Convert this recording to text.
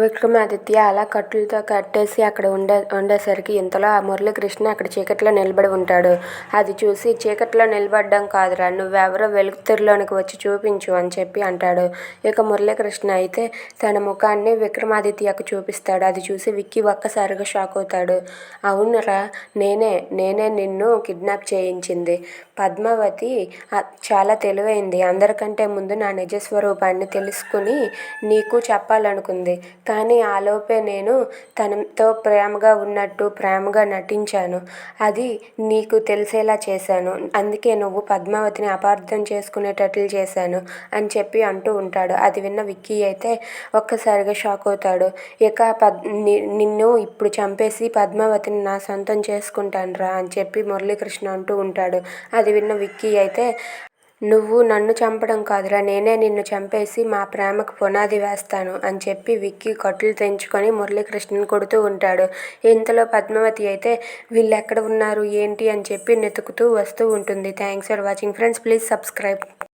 విక్రమాదిత్య అలా కట్టులతో కట్టేసి అక్కడ ఉండేసరికి ఇంతలో ఆ మురళీకృష్ణ అక్కడ చీకట్లో నిలబడి ఉంటాడు. అది చూసి చీకట్లో నిలబడ్డం కాదురా, నువ్వెవరో వెలుతురులోనికి వచ్చి చూపించు అని చెప్పి అంటాడు. ఇక మురళీకృష్ణ అయితే తన ముఖాన్ని విక్రమాదిత్యకు చూపిస్తాడు. అది చూసి విక్కీ ఒక్కసారిగా షాక్ అవుతాడు. అవునురా, నేనే నిన్ను కిడ్నాప్ చేయించింది. పద్మావతి చాలా తెలివైంది. అందరికంటే ముందు నా నిజస్వరూపాన్ని తెలుసుకుని నీకు చెప్పాలనుకుంది. కానీ ఆలోపే నేను తనతో ప్రేమగా ఉన్నట్టు ప్రేమగా నటించాను. అది నీకు తెలిసేలా చేశాను. అందుకే నువ్వు పద్మావతిని అపార్థం చేసుకునేటట్లు చేశాను అని చెప్పి అంటూ ఉంటాడు. అది విన్న విక్కీ అయితే ఒక్కసారిగా షాక్ అవుతాడు. ఇక నిన్ను ఇప్పుడు చంపేసి పద్మావతిని నా సొంతం చేసుకుంటానురా అని చెప్పి మురళీకృష్ణ అంటూ ఉంటాడు. అది విన్న విక్కీ అయితే నువ్వు నన్ను చంపడం కాదురా, నేనే నిన్ను చంపేసి మా ప్రేమకు పునాది వేస్తాను అని చెప్పి విక్కీ కట్లు తెంచుకొని మురళీకృష్ణని కొడుతూ ఉంటాడు. ఇంతలో పద్మావతి అయితే వీళ్ళెక్కడ ఉన్నారు ఏంటి అని చెప్పి వెతుకుతూ వస్తూ ఉంటుంది. Thanks for watching friends. Please subscribe.